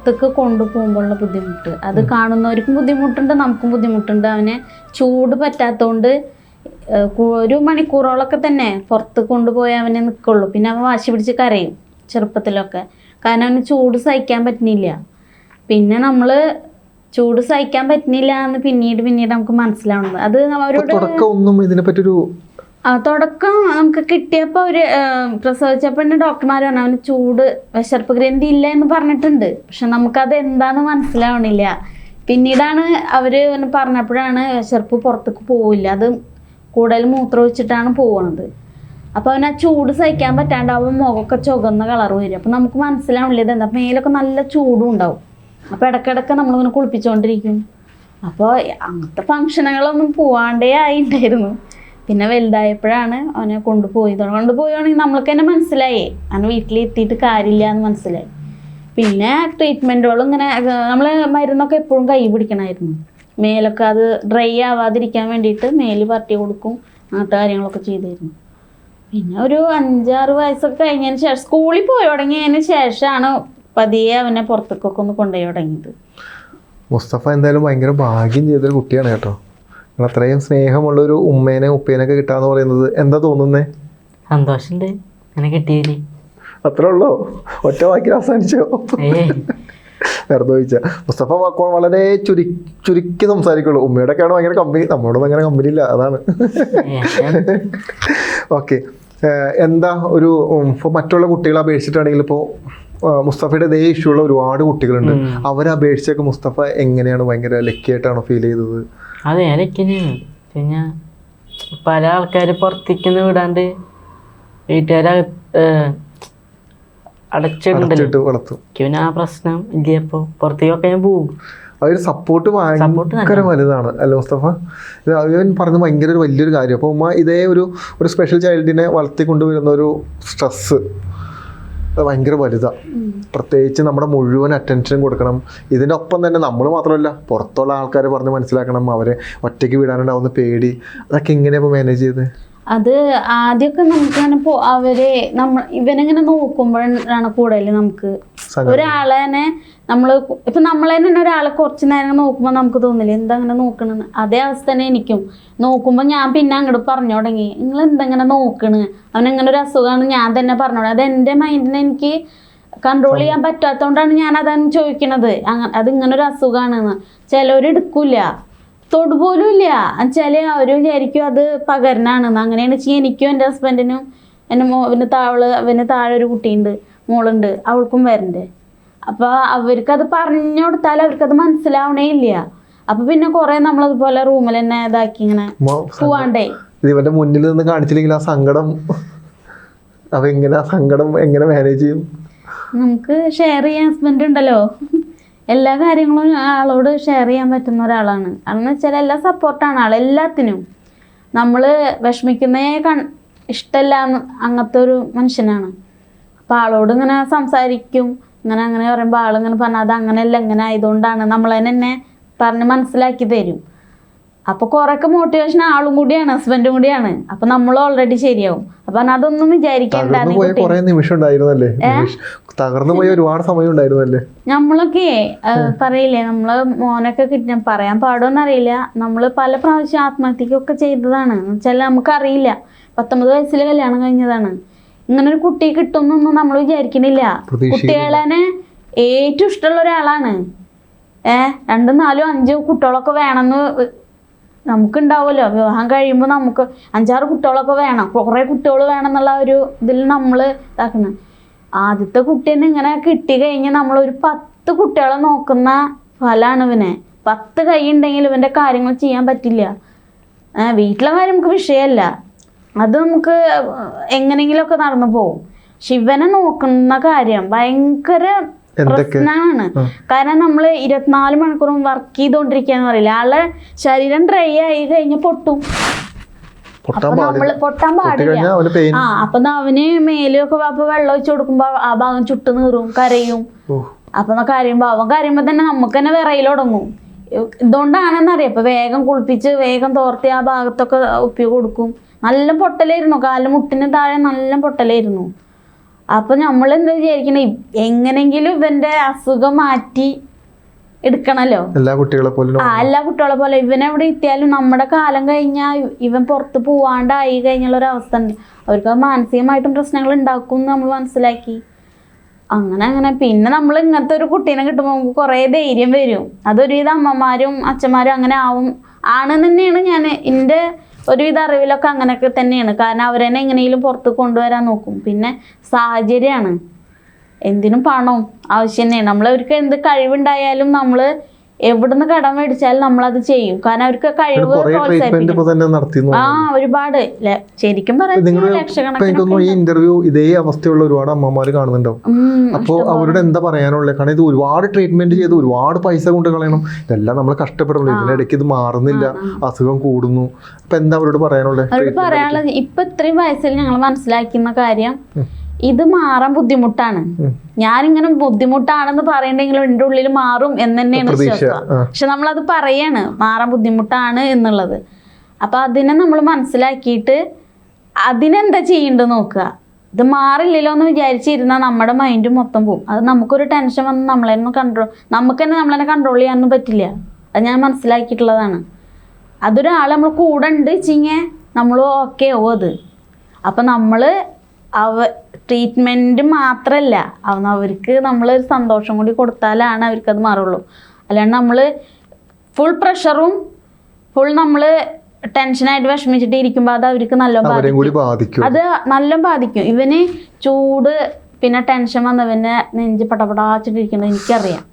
പുറത്തേക്ക് കൊണ്ടുപോകുമ്പോഴുള്ള ബുദ്ധിമുട്ട് അത് കാണുന്നവർക്കും ബുദ്ധിമുട്ടുണ്ട്, നമുക്കും ബുദ്ധിമുട്ടുണ്ട്. അവന് ചൂട് പറ്റാത്തതുകൊണ്ട് 1 മണിക്കൂറോളൊക്കെ തന്നെ പുറത്ത് കൊണ്ടുപോയി അവനെ നിൽക്കുള്ളൂ. പിന്നെ അവൻ വാശി പിടിച്ച് കരയും ചെറുപ്പത്തിലൊക്കെ, കാരണം അവന് ചൂട് സഹിക്കാൻ പറ്റുന്നില്ല. പിന്നെ നമ്മൾ ചൂട് സഹിക്കാൻ പറ്റുന്നില്ല എന്ന് പിന്നീട് നമുക്ക് മനസ്സിലാവുന്നത്. അത് അവരോട് തുടക്കം നമുക്ക് കിട്ടിയപ്പോൾ അവർ പ്രസവിച്ചപ്പോൾ തന്നെ ഡോക്ടർമാർ പറഞ്ഞു അവന് ചൂട് വിശർപ്പ് ഗ്രന്ഥി ഇല്ല എന്ന് പറഞ്ഞിട്ടുണ്ട്. പക്ഷെ നമുക്കത് എന്താണെന്ന് മനസ്സിലാവണില്ല. പിന്നീടാണ് അവർ പറഞ്ഞപ്പോഴാണ് വിശർപ്പ് പുറത്തേക്ക് പോവില്ല, അത് കൂടുതൽ മൂത്രമൊഴിച്ചിട്ടാണ് പോകുന്നത്. അപ്പോൾ അവന് ആ ചൂട് സഹിക്കാൻ പറ്റാണ്ട് അവൻ മുഖമൊക്കെ ചുവന്ന കളർ വരും. അപ്പോൾ നമുക്ക് മനസ്സിലാവില്ല ഇതെന്താ. മേലൊക്കെ നല്ല ചൂടും ഉണ്ടാവും. അപ്പോൾ ഇടയ്ക്കിടയ്ക്ക് നമ്മളിങ്ങനെ കുളിപ്പിച്ചുകൊണ്ടിരിക്കും. അപ്പോൾ അങ്ങനത്തെ ഫംഗ്ഷനുകളൊന്നും പോവാണ്ടേ ആയിട്ടായിരുന്നു. പിന്നെ വലുതായപ്പോഴാണ് അവനെ കൊണ്ടുപോവുകയാണെങ്കിൽ നമ്മൾക്ക് തന്നെ മനസ്സിലായി അവന് വീട്ടിലെത്തിയിട്ട് കാര്യമില്ല എന്ന് മനസ്സിലായി. പിന്നെ ട്രീറ്റ്മെൻറ്റുകളും ഇങ്ങനെ നമ്മൾ മരുന്നൊക്കെ എപ്പോഴും കൈ പിടിക്കണമായിരുന്നു. മേലൊക്കെ അത് ഡ്രൈ ആവാതിരിക്കാൻ വേണ്ടിയിട്ട് മേല് പരട്ടി കൊടുക്കും, അങ്ങനത്തെ കാര്യങ്ങളൊക്കെ ചെയ്തിരുന്നു. പിന്നെ ഒരു 5-6 വയസ്സൊക്കെ കഴിഞ്ഞതിന് ശേഷം സ്കൂളിൽ പോയി തുടങ്ങിയതിന് ശേഷമാണ് പതിയെ അവനെ പുറത്തേക്കൊക്കെ ഒന്ന് കൊണ്ടുപോയി തുടങ്ങിയത്. മുസ്തഫ എന്തായാലും ഭയങ്കര ഭാഗ്യം ചെയ്തൊരു കുട്ടിയാണ് കേട്ടോ. അത്രയും സ്നേഹമുള്ളൊരു ഉമ്മേനെ ഉപ്പേനൊക്കെ കിട്ടാന്ന് പറയുന്നത് എന്താ തോന്നുന്നേ? സന്തോഷമുണ്ട് അങ്ങനെ കിട്ടിയില്ലേ. അത്രേ ഉള്ളോ? ഒറ്റ വാക്കിൽ അവസാനിച്ചോ? വെറുതെ ചോദിച്ചാ. മുസ്തഫ വളരെ ചുരുക്കി സംസാരിക്കുള്ളൂ. ഉമ്മയോടൊക്കെയാണ് ഭയങ്കര കമ്പനി, നമ്മളോടൊന്നും അങ്ങനെ കമ്പനി ഇല്ല, അതാണ്. ഓക്കെ, എന്താ ഒരു ഇപ്പോൾ മറ്റുള്ള കുട്ടികളെ അപേക്ഷിച്ചിട്ടാണെങ്കിൽ ഇപ്പോൾ മുസ്തഫയുടെ ഇതേ ഇഷ്യൂ ഉള്ള ഒരുപാട് കുട്ടികളുണ്ട്. അവരെ അപേക്ഷിച്ചൊക്കെ മുസ്തഫ എങ്ങനെയാണ്? ഭയങ്കര ലക്കി ആയിട്ടാണോ ഫീൽ ചെയ്തത്? അതെ, ഞാൻ ലക്കിനെയാണ്. പിന്നെ പല ആൾക്കാർ പുറത്തേക്കൊന്നും വിടാണ്ട് വീട്ടുകാരെ അടച്ചിട്ട് വളർത്തും. പിന്നെ ആ പ്രശ്നം ഇല്ല. അപ്പോൾ പുറത്തേക്കൊക്കെ ഞാൻ പോകും. അതൊരു സപ്പോർട്ട് ഭയങ്കര വലുതാണ് അല്ലേ മുസ്തഫ? അവൻ പറഞ്ഞത് ഭയങ്കര ഒരു വലിയൊരു കാര്യം. അപ്പോൾ ഉമ്മ ഇതേ ഒരു സ്പെഷ്യൽ ചൈൽഡിനെ വളർത്തിക്കൊണ്ടുവരുന്ന ഒരു സ്ട്രെസ്സ് ഭയങ്കര വലുതാണ്. പ്രത്യേകിച്ച് നമ്മുടെ മുഴുവൻ അറ്റൻഷനും കൊടുക്കണം. ഇതിൻ്റെ ഒപ്പം തന്നെ നമ്മൾ മാത്രമല്ല പുറത്തുള്ള ആൾക്കാരെ പറഞ്ഞ് മനസ്സിലാക്കണം, അവരെ ഒറ്റയ്ക്ക് വിടാനുണ്ടാവുന്ന പേടി, അതൊക്കെ എങ്ങനെയാണ് ഇപ്പോൾ മാനേജ് ചെയ്തത്? അത് ആദ്യമൊക്കെ നമുക്കങ്ങനെ ഇവനെങ്ങനെ നോക്കുമ്പോഴാണ് കൂടുതൽ നമുക്ക് ഒരാളെ തന്നെ നമ്മളെ തന്നെ ഒരാളെ കുറച്ച് നേരം നോക്കുമ്പോൾ നമുക്ക് തോന്നില്ല എന്താ അങ്ങനെ നോക്കണെന്ന്. അതേ അവസ്ഥ തന്നെ എനിക്കും. നോക്കുമ്പോൾ ഞാൻ പിന്നെ അങ്ങോട്ട് പറഞ്ഞു തുടങ്ങി, നിങ്ങൾ എന്തെങ്ങനെ നോക്കണ്, അവനെങ്ങനെ ഒരു അസുഖമാണ് ഞാൻ തന്നെ പറഞ്ഞോളൂ. അത് എൻ്റെ മൈൻഡിനെ എനിക്ക് കൺട്രോൾ ചെയ്യാൻ പറ്റാത്തതുകൊണ്ടാണ് ഞാൻ അതാണ് ചോദിക്കണത്. അതിങ്ങനൊരു അസുഖമാണെന്ന്. ചിലവരെടുക്കില്ല, തൊടുപോലും ഇല്ല. എന്നുവെച്ചാൽ അവർ വിചാരിക്കും അത് പകരനാണെന്ന്. അങ്ങനെയാണ് എനിക്കും എൻ്റെ ഹസ്ബൻഡിനും അവന് താഴെ ഒരു കുട്ടിയുണ്ട്, മോളുണ്ട്, അവൾക്കും വരണ്ടേ. അപ്പോൾ അവർക്കത് പറഞ്ഞു കൊടുത്താൽ അവർക്കത് മനസ്സിലാവണേ ഇല്ല. അപ്പൊ പിന്നെ കുറെ നമ്മളതുപോലെ റൂമിൽ തന്നെ ഇതാക്കി ഇങ്ങനെ പോവാണ്ടേ. ഇവന്റെ മുന്നിൽ നിന്ന് കാണിച്ചില്ലെങ്കിൽ ആ സങ്കടം എങ്ങനെ മാനേജ് ചെയ്യും? നമുക്ക് ഷെയർ ചെയ്യാൻ ഹസ്ബൻഡ് ഉണ്ടല്ലോ, എല്ലാ കാര്യങ്ങളും ആളോട് ഷെയർ ചെയ്യാൻ പറ്റുന്ന ഒരാളാണ്. അതെന്ന് വെച്ചാൽ എല്ലാ സപ്പോർട്ടാണ് ആൾ എല്ലാത്തിനും. നമ്മൾ വിഷമിക്കുന്നേ ഇഷ്ടമല്ല അങ്ങനത്തെ ഒരു മനുഷ്യനാണ്. അപ്പോൾ ആളോട് ഇങ്ങനെ സംസാരിക്കും, അങ്ങനെ പറയുമ്പോൾ ആളിങ്ങനെ പറഞ്ഞാൽ അത് അങ്ങനെയല്ല ഇങ്ങനെ ആയതുകൊണ്ടാണ് നമ്മൾ തന്നെ പറഞ്ഞ് മനസ്സിലാക്കി തരും. അപ്പോൾ കുറേയൊക്കെ മോട്ടിവേഷൻ ആളും കൂടിയാണ്, ഹസ്ബൻഡും കൂടിയാണ്. അപ്പൊ നമ്മൾ ഓൾറെഡി ശരിയാവും. അപ്പൊ അതൊന്നും വിചാരിക്കണ്ട. നമ്മളൊക്കെ പറയില്ലേ, നമ്മള് മോനൊക്കെ കിട്ടി പറയാൻ പാടോന്ന് അറിയില്ല, നമ്മള് പല പ്രാവശ്യം ആത്മഹത്യക്കൊക്കെ ചെയ്തതാണ്. എന്നുവെച്ചാൽ നമുക്കറിയില്ല, 19 വയസ്സിൽ കല്യാണം കഴിഞ്ഞതാണ്. ഇങ്ങനെ ഒരു കുട്ടി കിട്ടുന്നൊന്നും നമ്മൾ വിചാരിക്കണില്ല. കുട്ടികളെ ഏറ്റവും ഇഷ്ടമുള്ള ഒരാളാണ്. 2, 4, 5 കുട്ടികളൊക്കെ വേണമെന്ന് നമുക്കുണ്ടാവുമല്ലോ. വിവാഹം കഴിയുമ്പോൾ നമുക്ക് 5-6 കുട്ടികളൊക്കെ വേണം, കുറേ കുട്ടികൾ വേണം എന്നുള്ള ഒരു ഇതിൽ നമ്മൾ ഇതാക്കണം. ആദ്യത്തെ കുട്ടീനെ ഇങ്ങനെ കിട്ടി കഴിഞ്ഞ് നമ്മളൊരു 10 കുട്ടികളെ നോക്കുന്ന ഫലമാണ് ഇവനെ. 10 കൈ ഉണ്ടെങ്കിൽ ഇവൻ്റെ കാര്യങ്ങൾ ചെയ്യാൻ പറ്റില്ല. വീട്ടിലെ കാര്യം നമുക്ക് വിഷയമല്ല, അത് നമുക്ക് എങ്ങനെയെങ്കിലുമൊക്കെ നടന്നു പോകും. പക്ഷെ ഇവനെ നോക്കുന്ന കാര്യം ഭയങ്കര പ്രശ്നമാണ്. കാരണം നമ്മൾ 24 മണിക്കൂറും വർക്ക് ചെയ്തോണ്ടിരിക്കാന്ന് പറയില്ല. ആളുടെ ശരീരം ഡ്രൈ ആയി കഴിഞ്ഞ് പൊട്ടും. അപ്പൊ നമ്മള് പൊട്ടാൻ പാടില്ല. അപ്പൊ അവന് മേലൊക്കെ അപ്പൊ വെള്ളം ഒഴിച്ചു കൊടുക്കുമ്പോ ആ ഭാഗം ചുട്ടു നീറും, കരയും. അപ്പൊ കരയുമ്പോ തന്നെ നമുക്ക് തന്നെ വിറയിൽ തുടങ്ങും. ഇതുകൊണ്ടാണെന്നറിയാം. അപ്പൊ വേഗം കുളിപ്പിച്ച് വേഗം തോർത്തി ആ ഭാഗത്തൊക്കെ ഉപ്പി കൊടുക്കും. നല്ല പൊട്ടലായിരുന്നു, കാല് മുട്ടിന് താഴെ നല്ല പൊട്ടലായിരുന്നു. അപ്പൊ നമ്മൾ എന്താ വിചാരിക്കണേ, എങ്ങനെങ്കിലും ഇവന്റെ അസുഖം മാറ്റി എടുക്കണല്ലോ. എല്ലാ കുട്ടികളെ പോലെ എല്ലാ കുട്ടികളെ പോലെ ഇവനെവിടെ എത്തിയാലും നമ്മുടെ കാലം കഴിഞ്ഞാൽ ഇവൻ പുറത്ത് പോവാണ്ടായി കഴിഞ്ഞുള്ള ഒരു അവസ്ഥ ഉണ്ട്. അവർക്ക് മാനസികമായിട്ടും പ്രശ്നങ്ങൾ ഉണ്ടാക്കും എന്ന് നമ്മൾ മനസ്സിലാക്കി. അങ്ങനെ പിന്നെ നമ്മൾ ഇങ്ങനത്തെ ഒരു കുട്ടീനെ കിട്ടുമ്പോൾ നമുക്ക് കുറേ ധൈര്യം വരും. അതൊരുവിധ അമ്മമാരും അച്ഛന്മാരും അങ്ങനെ ആണെന്ന് തന്നെയാണ് ഞാൻ എൻ്റെ ഒരുവിധ അറിവിലൊക്കെ അങ്ങനെയൊക്കെ തന്നെയാണ്. കാരണം അവരെന്നെ എങ്ങനെയും പുറത്ത് കൊണ്ടുവരാൻ നോക്കും. പിന്നെ സാഹചര്യമാണ്, എന്തിനും പണം ആവശ്യം തന്നെയാണ്. നമ്മളവർക്ക് എന്ത് കഴിവുണ്ടായാലും നമ്മൾ എവിടുന്ന് കടം മേടിച്ചാലും നമ്മളത് ചെയ്യും. കാരണം അവർക്ക് കഴിവ് പ്രോത്സാഹിപ്പിക്കും. ഒരുപാട് ശരിക്കും പറയുന്നത് ഈ ഇന്റർവ്യൂ ഇതേ അവസ്ഥയുള്ള ഒരുപാട് അമ്മമാര് കാണുന്നുണ്ടാവും. അപ്പോൾ അവരുടെ എന്താ പറയാനുള്ളത്? കാരണം ഇത് ഒരുപാട് ട്രീറ്റ്മെന്റ് ചെയ്ത് ഒരുപാട് പൈസ കൊണ്ട് കളയണം, ഇതെല്ലാം നമ്മൾ കഷ്ടപ്പെടണം. ഇതിനിടയ്ക്ക് ഇത് മാറുന്നില്ല, അസുഖം കൂടുന്നു. അപ്പൊ എന്താ അവരോട് പറയാനുള്ളത്? ഇപ്പൊ ഇത്രയും വയസ്സിൽ ഞങ്ങൾ മനസ്സിലാക്കുന്ന കാര്യം, ഇത് മാറാൻ ബുദ്ധിമുട്ടാണ്. ഞാനിങ്ങനെ ബുദ്ധിമുട്ടാണെന്ന് പറയണ്ടെങ്കിലും എൻ്റെ ഉള്ളിൽ മാറും എന്ന് തന്നെയാണ് വിശ്വാസം. പക്ഷെ നമ്മളത് പറയാണ് മാറാൻ ബുദ്ധിമുട്ടാണ് എന്നുള്ളത്. അപ്പൊ അതിനെ നമ്മൾ മനസ്സിലാക്കിയിട്ട് അതിനെന്താ ചെയ്യേണ്ടത് നോക്കുക. ഇത് മാറില്ലല്ലോ എന്ന് വിചാരിച്ചിരുന്നാൽ നമ്മുടെ മൈൻഡ് മൊത്തം പോകും. അത് നമുക്കൊരു ടെൻഷൻ വന്ന് നമുക്ക് തന്നെ നമ്മളെന്നെ കൺട്രോൾ ചെയ്യാനൊന്നും പറ്റില്ല. അത് ഞാൻ മനസ്സിലാക്കിയിട്ടുള്ളതാണ്. അതൊരാൾ നമ്മൾ കൂടെ ഉണ്ട് വെച്ചിങ്ങനെ നമ്മൾ ഓക്കെ ആവും അത്. അപ്പം നമ്മൾ ട്രീറ്റ്മെൻറ്റ് മാത്രമല്ല, അവർക്ക് നമ്മൾ സന്തോഷം കൂടി കൊടുത്താലാണ് അവർക്കത് മാറുള്ളൂ. അല്ലാണ്ട് നമ്മൾ ഫുൾ പ്രഷറും നമ്മൾ ടെൻഷനായിട്ട് വിഷമിച്ചിട്ട് ഇരിക്കുമ്പോൾ അത് അവർക്ക് നല്ലോണം ബാധിക്കും. അത് നല്ലോണം ബാധിക്കും. ഇവന് ചൂട് പിന്നെ ടെൻഷൻ വന്നവന് നെഞ്ച് പടപടാച്ചിട്ടിരിക്കുന്നത് എനിക്കറിയാം.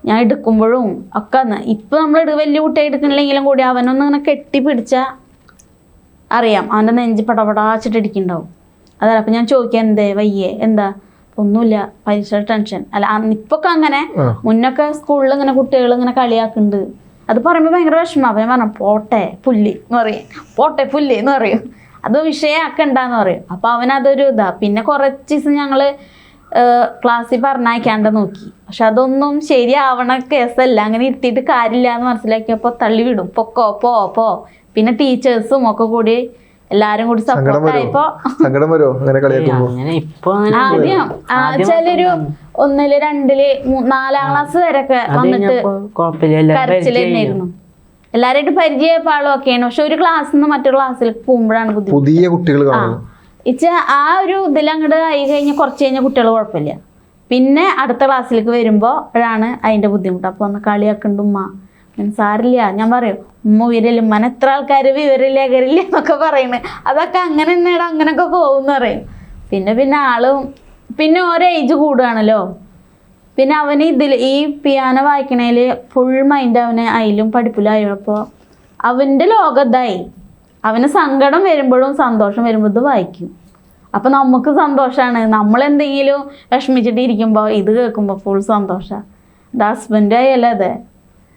ഞാൻ എടുക്കുമ്പോഴും ഒക്കെ ഇപ്പം നമ്മൾ വലിയ കുട്ടിയെ എടുക്കണില്ലെങ്കിലും കൂടി അവനൊന്നും ഇങ്ങനെ കെട്ടിപ്പിടിച്ചാൽ അറിയാം അവൻ്റെ നെഞ്ച് പടപടാച്ചിട്ടിരിക്കുന്നുണ്ടാവും. അതല്ല. അപ്പം ഞാൻ ചോദിക്കാം, എന്തേ വയ്യേ, എന്താ? ഒന്നുമില്ല, പരീക്ഷ ടെൻഷൻ. അല്ല ഇപ്പൊക്കെ അങ്ങനെ, മുന്നൊക്കെ സ്കൂളിൽ ഇങ്ങനെ കുട്ടികൾ ഇങ്ങനെ കളിയാക്കുന്നുണ്ട്. അത് പറയുമ്പോൾ ഭയങ്കര വിഷമം. അപ്പം ഞാൻ പറഞ്ഞു പോട്ടെ പുല്ലി എന്ന് പറയും, പോട്ടെ പുല്ലി എന്ന് പറയും, അത് വിഷയമാക്കണ്ടെന്ന് പറയും. അപ്പം അവനതൊരു പിന്നെ കുറച്ച് ദിവസം ഞങ്ങൾ ക്ലാസ്സിൽ പറഞ്ഞയക്കാണ്ട് നോക്കി. പക്ഷെ അതൊന്നും ശരിയാവണ കേസല്ല. അങ്ങനെ ഇരുത്തിയിട്ട് കാര്യമില്ല എന്ന് മനസ്സിലാക്കിയപ്പോൾ തള്ളി വിടും, പൊക്കോ പോ. പിന്നെ ടീച്ചേഴ്സും ഒക്കെ കൂടി എല്ലാരും കൂടി സപ്പോർട്ടായപ്പോ ആദ്യം ചിലൊരു 1, 2, 4 ക്ലാസ് വരെയൊക്കെ വന്നിട്ട് കരച്ചിൽ തന്നെയായിരുന്നു. എല്ലാരായിട്ട് പരിചയപ്പോ ആളൊക്കെയാണ്. പക്ഷെ ഒരു ക്ലാസ്സിൽ നിന്ന് മറ്റൊരു ക്ലാസ്സിലേക്ക് പോകുമ്പോഴാണ് പുതിയ കുട്ടികൾ ആ ഒരു ഇതിലങ്ങോട്ട് ആയി കഴിഞ്ഞാൽ കുറച്ച് കഴിഞ്ഞാൽ കുട്ടികൾ കുഴപ്പമില്ല. പിന്നെ അടുത്ത ക്ലാസ്സിലേക്ക് വരുമ്പോഴാണ് അതിന്റെ ബുദ്ധിമുട്ട്. അപ്പൊ ഒന്ന് കളിയാക്കുന്നുണ്ട് ഉമ്മ, സാരില്ല. ഞാൻ പറയും ഉമ്മ വിവരമില്ല, ഉമ്മനെ എത്ര ആൾക്കാർ വിവരമില്ല എന്നൊക്കെ പറയണേ. അതൊക്കെ അങ്ങനെ തന്നെയാണ്, അങ്ങനെയൊക്കെ പോകുമെന്ന് പറയും. പിന്നെ ആളും പിന്നെ ഓരോ ഏജ് കൂടുകയാണല്ലോ. പിന്നെ അവന് ഈ പിയാനോ വായിക്കണേൽ ഫുൾ മൈൻഡ് അവന് അതിലും പഠിപ്പിലായപ്പോൾ അവൻ്റെ ലോകത്തായി. അവന് സങ്കടം വരുമ്പോഴും സന്തോഷം വരുമ്പോൾ ഇത് വായിക്കും. അപ്പം നമുക്ക് സന്തോഷമാണ്. നമ്മളെന്തെങ്കിലും വിഷമിച്ചിട്ട് ഇരിക്കുമ്പോൾ ഇത് കേൾക്കുമ്പോൾ ഫുൾ സന്തോഷമാണ്. ഇത് ഹസ്ബൻഡ് ആയല്ലേ, അതെ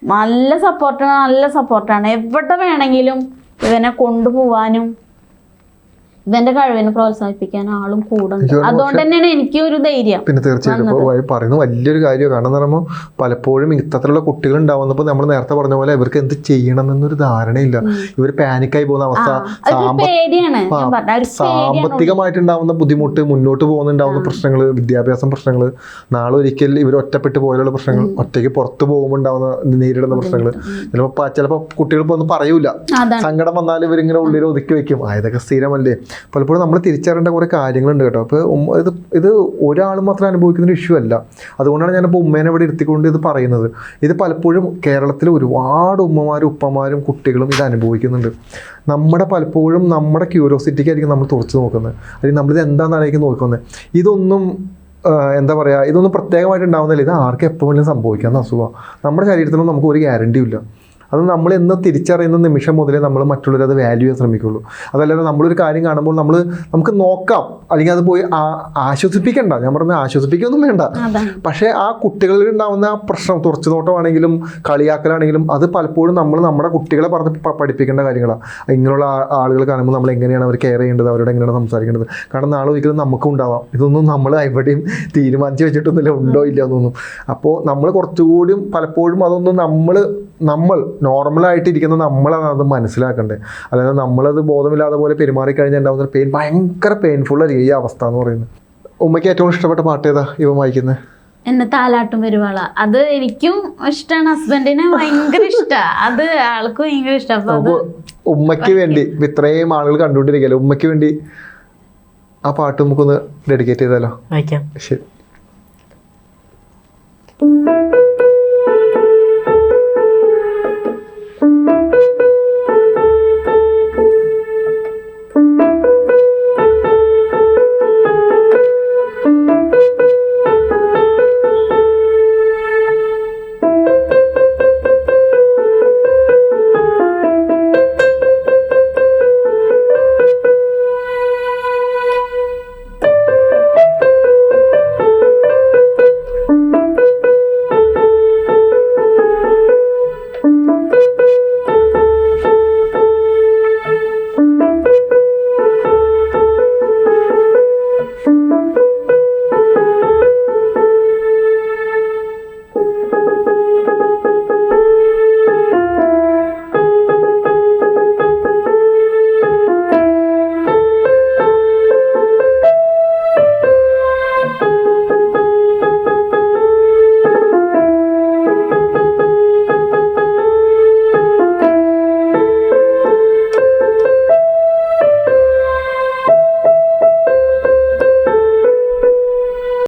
നല്ല സപ്പോർട്ടാണ്. എവിടെ വേണമെങ്കിലും ഇവനെ കൊണ്ടുപോവാനും ഇവന്റെ കഴിവിനെ പ്രോത്സാഹിപ്പിക്കാനും ആളും കൂടെ. അതുകൊണ്ട് തന്നെയാണ് എനിക്ക് ഒരു ധൈര്യം. പിന്നെ തീർച്ചയായിട്ടും പറയുന്നത് വലിയൊരു കാര്യമാണ്. കാരണം എന്ന് പറയുമ്പോൾ പലപ്പോഴും ഇത്തരത്തിലുള്ള കുട്ടികൾ ഉണ്ടാവുന്നപ്പോൾ നമ്മൾ നേരത്തെ പറഞ്ഞ പോലെ ഇവർക്ക് എന്ത് ചെയ്യണമെന്നൊരു ധാരണയില്ല. ഇവർ പാനിക്കായി പോകുന്ന അവസ്ഥ, സാമ്പത്തികമായിട്ടുണ്ടാവുന്ന ബുദ്ധിമുട്ട്, മുന്നോട്ട് പോകുന്നുണ്ടാവുന്ന പ്രശ്നങ്ങൾ, വിദ്യാഭ്യാസം പ്രശ്നങ്ങൾ, നാളെ ഒരിക്കൽ ഇവർ ഒറ്റപ്പെട്ട് പോലുള്ള പ്രശ്നങ്ങൾ, ഒറ്റയ്ക്ക് പുറത്ത് പോകുമ്പോൾ ഉണ്ടാവുന്ന നേരിടുന്ന പ്രശ്നങ്ങൾ. ചിലപ്പോൾ കുട്ടികൾക്ക് ഒന്നും പറയൂല, സങ്കടം വന്നാൽ ഇവരിങ്ങനെ ഉള്ളിൽ ഒതുക്കി വെക്കും. ഇതൊക്കെ സ്ഥിരമല്ലേ. പലപ്പോഴും നമ്മൾ തിരിച്ചറിയേണ്ട കുറേ കാര്യങ്ങളുണ്ട് കേട്ടോ. അപ്പോൾ ഇത് ഒരാൾ മാത്രം അനുഭവിക്കുന്ന ഇഷ്യൂ അല്ല. അതുകൊണ്ടാണ് ഞാനിപ്പോൾ ഉമ്മേനെ ഇവിടെ ഇരുത്തിക്കൊണ്ട് ഇത് പറയുന്നത്. ഇത് പലപ്പോഴും കേരളത്തിൽ ഒരുപാട് ഉമ്മമാരും ഉപ്പമാരും കുട്ടികളും ഇത് അനുഭവിക്കുന്നുണ്ട്. പലപ്പോഴും നമ്മുടെ ക്യൂരിയോസിറ്റിക്കായിരിക്കും നമ്മൾ തുറച്ച് നോക്കുന്നത്, അല്ലെങ്കിൽ നമ്മളിത് എന്താണെന്നായിരിക്കും നോക്കുന്നത്. ഇതൊന്നും എന്താ പറയുക, ഇതൊന്നും പ്രത്യേകമായിട്ട് ഉണ്ടാവുന്നില്ല. ഇത് ആർക്കും എപ്പോൾ വേണമെങ്കിലും സംഭവിക്കാവുന്ന അസുഖമാണ്. നമ്മുടെ ശരീരത്തിനും നമുക്ക് ഒരു ഗ്യാരണ്ടിയും ഇല്ല. അത് നമ്മൾ എന്ന് തിരിച്ചറിയുന്ന നിമിഷം മുതലേ നമ്മൾ മറ്റുള്ളവരെ അത് വാല്യൂ ചെയ്യാൻ ശ്രമിക്കുള്ളൂ. അതല്ലാതെ നമ്മളൊരു കാര്യം കാണുമ്പോൾ നമുക്ക് നോക്കാം, അല്ലെങ്കിൽ അത് പോയി ആശ്വസിപ്പിക്കണ്ട. ഞാൻ പറഞ്ഞ ആശ്വസിപ്പിക്കൊന്നും വേണ്ട. പക്ഷേ ആ കുട്ടികളിൽ ഉണ്ടാകുന്ന ആ പ്രശ്നം, തുറച്ചു നോട്ടമാണെങ്കിലും കളിയാക്കലാണെങ്കിലും, അത് പലപ്പോഴും നമ്മുടെ കുട്ടികളെ പറഞ്ഞ് പഠിപ്പിക്കേണ്ട കാര്യങ്ങളാണ്. ഇങ്ങനെയുള്ള ആളുകൾ കാണുമ്പോൾ നമ്മൾ എങ്ങനെയാണ് അവർ കെയർ ചെയ്യേണ്ടത്, അവരോട് എങ്ങനെയാണ് സംസാരിക്കേണ്ടത്. കാരണം നാളെ ഒരിക്കലും നമുക്കും ഉണ്ടാവാം. ഇതൊന്നും നമ്മൾ എവിടെയും തീരുമാനിച്ച് വെച്ചിട്ടൊന്നുമില്ല, ഉണ്ടോ ഇല്ല എന്നൊന്നും. അപ്പോൾ നമ്മൾ കുറച്ചുകൂടിയും പലപ്പോഴും അതൊന്നും നമ്മൾ നോർമലായിട്ടിരിക്കുന്ന നമ്മളാണ് അത് മനസ്സിലാക്കണ്ടേ. അല്ലാതെ നമ്മളത് ബോധമില്ലാതെ പോലെ പെരുമാറിക്കഴിഞ്ഞാൽ ഉണ്ടാകുന്ന ഭയങ്കര പെയിൻഫുൾ ആയിരിക്കും ഈ അവസ്ഥ എന്ന് പറയുന്നത്. ഉമ്മയ്ക്ക് ഏറ്റവും ഇഷ്ടപ്പെട്ട പാട്ട് ഏതാ ഇവൻ വായിക്കുന്നത്? എന്നെ താലാട്ടും വരുവാള. അത് എനിക്കും ഇഷ്ടമാണ്, ഹസ്ബൻഡിനെ ഭയങ്കര ഇഷ്ടാ. അത് ആൾക്ക് ഭയങ്കര ഇഷ്ടം. അപ്പൊ അത് ഉമ്മയ്ക്ക് വേണ്ടി ഇത്രയും ആളുകൾ കണ്ടുകൊണ്ടിരിക്കല്ലോ, ഉമ്മയ്ക്ക് വേണ്ടി ആ പാട്ട് നമുക്കൊന്ന് ഡെഡിക്കേറ്റ് ചെയ്താലോ? വായിക്കാം. ശരി.